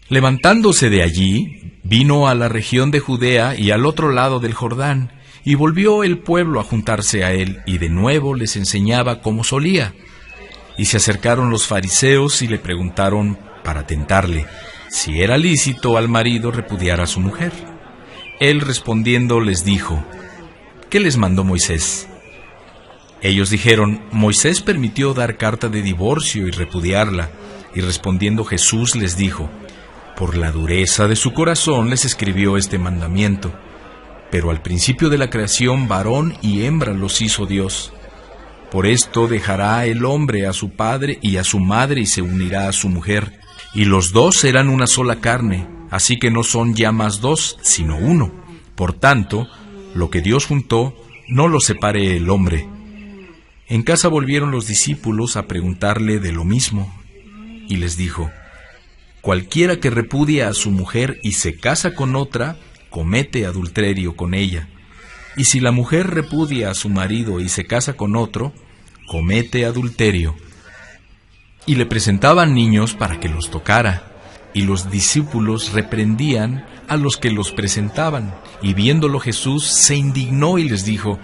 Levantándose de allí, vino a la región de Judea y al otro lado del Jordán, y volvió el pueblo a juntarse a él, y de nuevo les enseñaba como solía. Y se acercaron los fariseos y le preguntaron, para tentarle, si era lícito al marido repudiar a su mujer. Él respondiendo les dijo, ¿qué les mandó Moisés? Ellos dijeron, Moisés permitió dar carta de divorcio y repudiarla. Y respondiendo Jesús les dijo, por la dureza de su corazón les escribió este mandamiento. Pero al principio de la creación varón y hembra los hizo Dios. Por esto dejará el hombre a su padre y a su madre y se unirá a su mujer. Y los dos serán una sola carne, así que no son ya más dos, sino uno. Por tanto, lo que Dios juntó, no lo separe el hombre. En casa volvieron los discípulos a preguntarle de lo mismo, y les dijo, cualquiera que repudia a su mujer y se casa con otra, comete adulterio con ella. Y si la mujer repudia a su marido y se casa con otro, comete adulterio. Y le presentaban niños para que los tocara, y los discípulos reprendían a los que los presentaban. Y viéndolo Jesús se indignó y les dijo,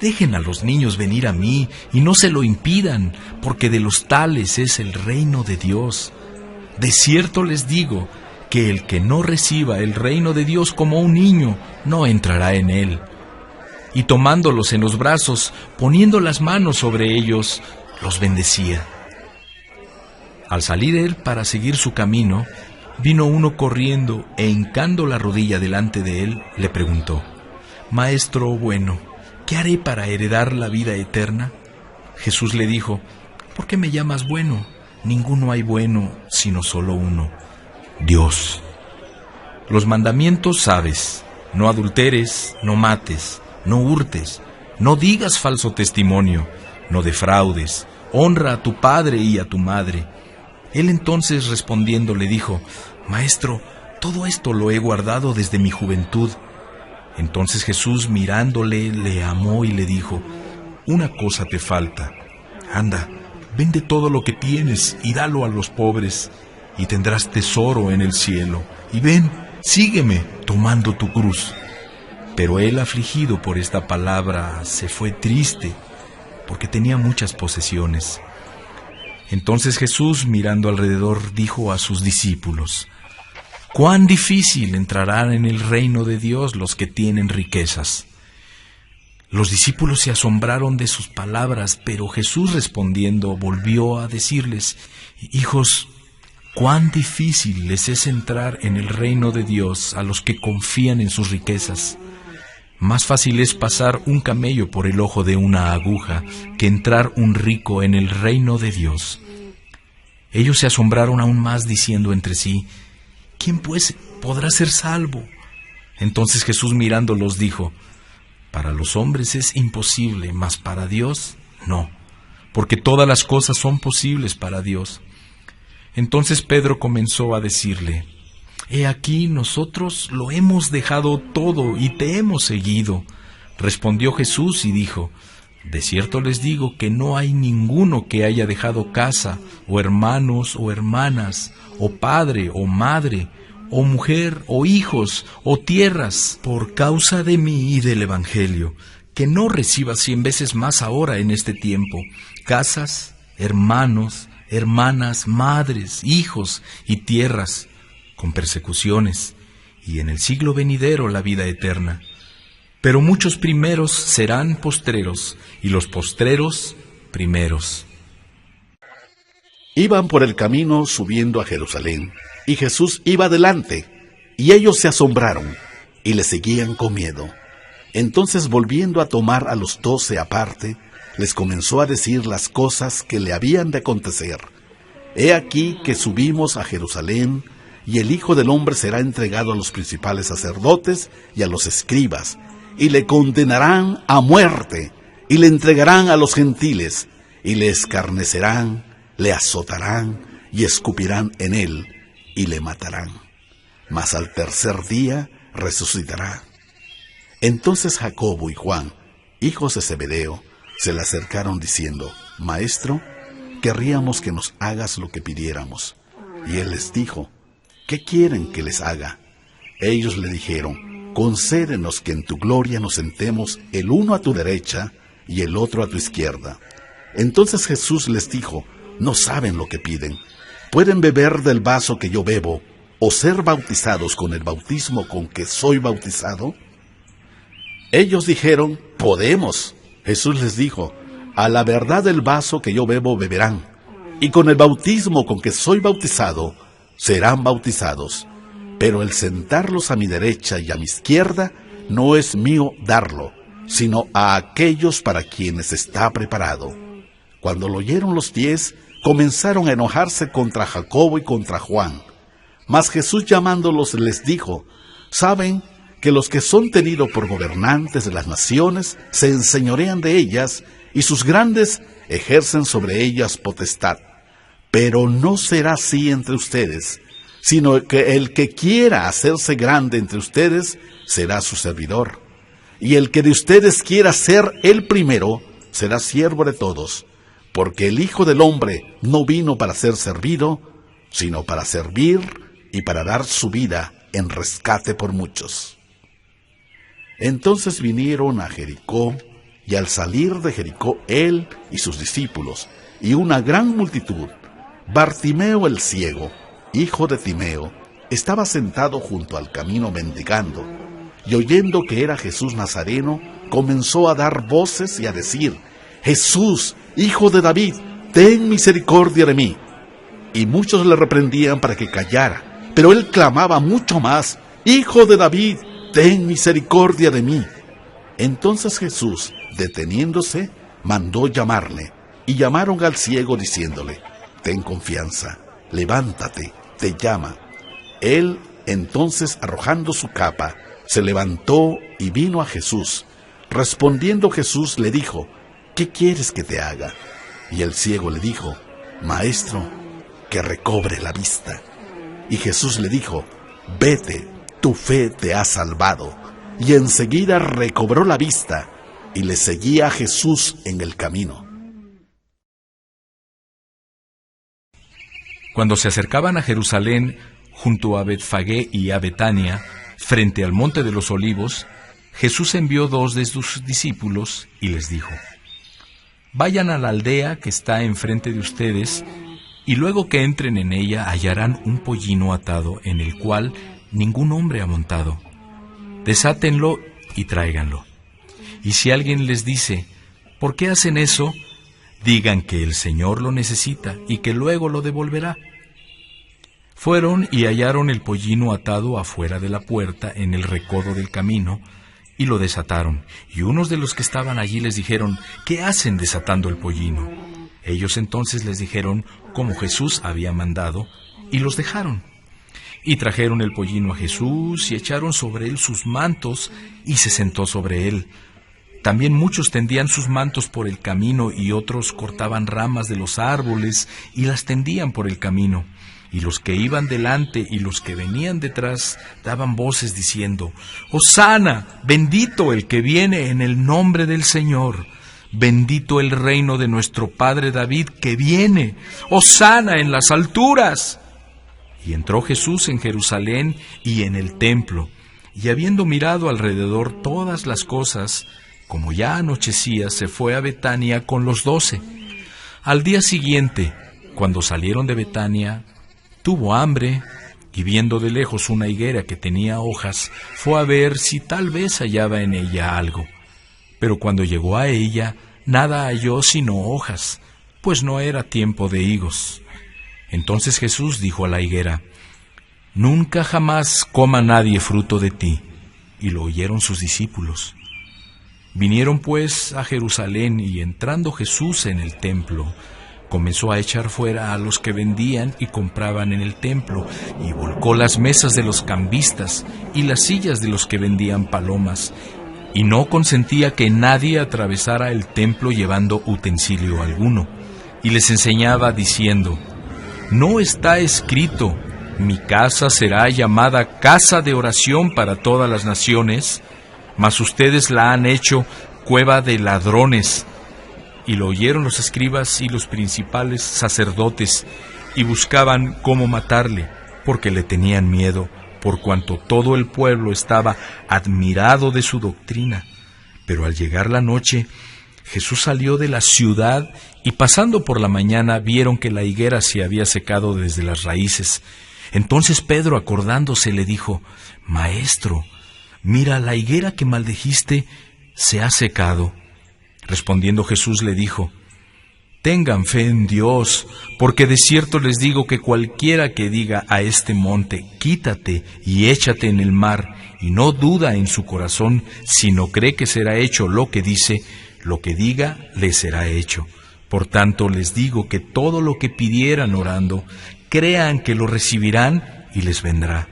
dejen a los niños venir a mí, y no se lo impidan, porque de los tales es el reino de Dios. De cierto les digo, que el que no reciba el reino de Dios como un niño, no entrará en él. Y tomándolos en los brazos, poniendo las manos sobre ellos, los bendecía. Al salir él para seguir su camino, vino uno corriendo e hincando la rodilla delante de él, le preguntó, Maestro bueno, ¿qué haré para heredar la vida eterna? Jesús le dijo, ¿por qué me llamas bueno? Ninguno hay bueno, sino solo uno, Dios. Los mandamientos sabes, no adulteres, no mates, no hurtes, no digas falso testimonio, no defraudes, honra a tu padre y a tu madre. Él entonces respondiendo le dijo, Maestro, todo esto lo he guardado desde mi juventud. Entonces Jesús mirándole le amó y le dijo, una cosa te falta, anda, vende todo lo que tienes y dalo a los pobres, y tendrás tesoro en el cielo, y ven, sígueme tomando tu cruz. Pero él, afligido por esta palabra, se fue triste, porque tenía muchas posesiones. Entonces Jesús, mirando alrededor, dijo a sus discípulos, cuán difícil entrarán en el reino de Dios los que tienen riquezas. Los discípulos se asombraron de sus palabras, pero Jesús respondiendo volvió a decirles, hijos, cuán difícil les es entrar en el reino de Dios a los que confían en sus riquezas. Más fácil es pasar un camello por el ojo de una aguja que entrar un rico en el reino de Dios. Ellos se asombraron aún más diciendo entre sí, ¿quién pues podrá ser salvo? Entonces Jesús mirándolos dijo, para los hombres es imposible, mas para Dios no, porque todas las cosas son posibles para Dios. Entonces Pedro comenzó a decirle, he aquí nosotros lo hemos dejado todo y te hemos seguido. Respondió Jesús y dijo, de cierto les digo que no hay ninguno que haya dejado casa, o hermanos o hermanas, o padre o madre, o mujer o hijos o tierras, por causa de mí y del Evangelio, que no reciba 100 veces más ahora en este tiempo, casas, hermanos, hermanas, madres, hijos y tierras, con persecuciones, y en el siglo venidero la vida eterna. Pero muchos primeros serán postreros, y los postreros primeros. Iban por el camino subiendo a Jerusalén, y Jesús iba delante, y ellos se asombraron, y le seguían con miedo. Entonces, volviendo a tomar a los 12 aparte, les comenzó a decir las cosas que le habían de acontecer. He aquí que subimos a Jerusalén, y el Hijo del Hombre será entregado a los principales sacerdotes y a los escribas, y le condenarán a muerte, y le entregarán a los gentiles, y le escarnecerán, le azotarán, y escupirán en él, y le matarán. Mas al tercer día resucitará. Entonces Jacobo y Juan, hijos de Zebedeo, se le acercaron diciendo, Maestro, querríamos que nos hagas lo que pidiéramos. Y él les dijo, ¿qué quieren que les haga? Ellos le dijeron, concédenos que en tu gloria nos sentemos el uno a tu derecha y el otro a tu izquierda. Entonces Jesús les dijo, no saben lo que piden. ¿Pueden beber del vaso que yo bebo o ser bautizados con el bautismo con que soy bautizado? Ellos dijeron, podemos. Jesús les dijo, a la verdad del vaso que yo bebo beberán, y con el bautismo con que soy bautizado serán bautizados. Pero el sentarlos a mi derecha y a mi izquierda no es mío darlo, sino a aquellos para quienes está preparado. Cuando lo oyeron los 10, comenzaron a enojarse contra Jacobo y contra Juan. Mas Jesús llamándolos les dijo, ¿saben que los que son tenidos por gobernantes de las naciones se enseñorean de ellas, y sus grandes ejercen sobre ellas potestad? Pero no será así entre ustedes, sino que el que quiera hacerse grande entre ustedes será su servidor. Y el que de ustedes quiera ser el primero será siervo de todos, porque el Hijo del Hombre no vino para ser servido, sino para servir y para dar su vida en rescate por muchos. Entonces vinieron a Jericó, y al salir de Jericó él y sus discípulos, y una gran multitud, Bartimeo el ciego, hijo de Timeo, estaba sentado junto al camino mendigando, y oyendo que era Jesús Nazareno, comenzó a dar voces y a decir, Jesús, hijo de David, ten misericordia de mí. Y muchos le reprendían para que callara, pero él clamaba mucho más, Hijo de David, ten misericordia de mí. Entonces Jesús, deteniéndose, mandó llamarle, y llamaron al ciego diciéndole, ten confianza, levántate, te llama. Él, entonces, arrojando su capa, se levantó y vino a Jesús. Respondiendo Jesús le dijo, ¿qué quieres que te haga? Y el ciego le dijo, Maestro, que recobre la vista. Y Jesús le dijo, vete, tu fe te ha salvado. Y enseguida recobró la vista, y le seguía a Jesús en el camino. Cuando se acercaban a Jerusalén, junto a Betfagé y a Betania, frente al monte de los Olivos, Jesús envió 2 de sus discípulos y les dijo, vayan a la aldea que está enfrente de ustedes, y luego que entren en ella hallarán un pollino atado en el cual ningún hombre ha montado. Desátenlo y tráiganlo. Y si alguien les dice, ¿por qué hacen eso?, digan que el Señor lo necesita y que luego lo devolverá. Fueron y hallaron el pollino atado afuera de la puerta en el recodo del camino, y lo desataron. Y unos de los que estaban allí les dijeron, ¿qué hacen desatando el pollino? Ellos entonces les dijeron como Jesús había mandado, y los dejaron. Y trajeron el pollino a Jesús, y echaron sobre él sus mantos, y se sentó sobre él. También muchos tendían sus mantos por el camino, y otros cortaban ramas de los árboles, y las tendían por el camino. Y los que iban delante y los que venían detrás daban voces diciendo, Hosana, bendito el que viene en el nombre del Señor. Bendito el reino de nuestro padre David que viene. Hosana en las alturas. Y entró Jesús en Jerusalén y en el templo, y habiendo mirado alrededor todas las cosas, como ya anochecía, se fue a Betania con los 12. Al día siguiente, cuando salieron de Betania, tuvo hambre, y viendo de lejos una higuera que tenía hojas, fue a ver si tal vez hallaba en ella algo. Pero cuando llegó a ella, nada halló sino hojas, pues no era tiempo de higos. Entonces Jesús dijo a la higuera, nunca jamás coma nadie fruto de ti. Y lo oyeron sus discípulos. Vinieron pues a Jerusalén, y entrando Jesús en el templo, comenzó a echar fuera a los que vendían y compraban en el templo, y volcó las mesas de los cambistas y las sillas de los que vendían palomas, y no consentía que nadie atravesara el templo llevando utensilio alguno. Y les enseñaba diciendo, ¿no está escrito, mi casa será llamada casa de oración para todas las naciones? Mas ustedes la han hecho cueva de ladrones. Y lo oyeron los escribas y los principales sacerdotes, y buscaban cómo matarle, porque le tenían miedo, por cuanto todo el pueblo estaba admirado de su doctrina. Pero al llegar la noche, Jesús salió de la ciudad y pasando por la mañana vieron que la higuera se había secado desde las raíces. Entonces Pedro, acordándose, le dijo: Maestro, mira, la higuera que maldijiste se ha secado. Respondiendo Jesús le dijo: Tengan fe en Dios, porque de cierto les digo que cualquiera que diga a este monte: quítate y échate en el mar, y no duda en su corazón, sino cree que será hecho lo que dice, lo que diga le será hecho. Por tanto les digo que todo lo que pidieran orando, crean que lo recibirán y les vendrá.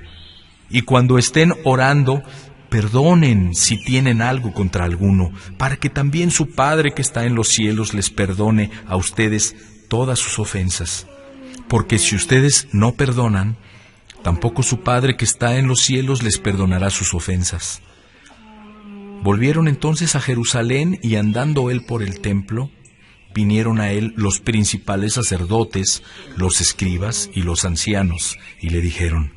Y cuando estén orando, perdonen si tienen algo contra alguno, para que también su Padre que está en los cielos les perdone a ustedes todas sus ofensas. Porque si ustedes no perdonan, tampoco su Padre que está en los cielos les perdonará sus ofensas. Volvieron entonces a Jerusalén, y andando él por el templo, vinieron a él los principales sacerdotes, los escribas y los ancianos, y le dijeron: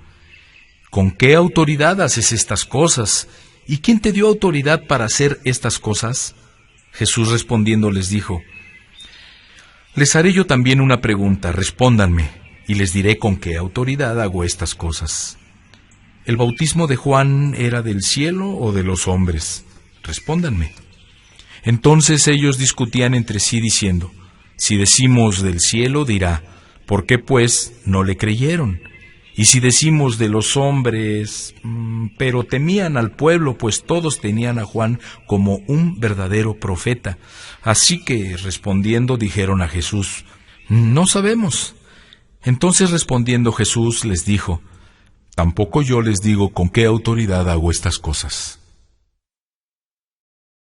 ¿Con qué autoridad haces estas cosas? ¿Y quién te dio autoridad para hacer estas cosas? Jesús respondiendo les dijo: Les haré yo también una pregunta, respóndanme, y les diré con qué autoridad hago estas cosas. ¿El bautismo de Juan era del cielo o de los hombres? Respóndanme. Entonces ellos discutían entre sí diciendo: Si decimos del cielo, dirá: ¿por qué pues no le creyeron? Y si decimos de los hombres, pero temían al pueblo, pues todos tenían a Juan como un verdadero profeta. Así que respondiendo dijeron a Jesús: No sabemos. Entonces respondiendo Jesús les dijo: Tampoco yo les digo con qué autoridad hago estas cosas.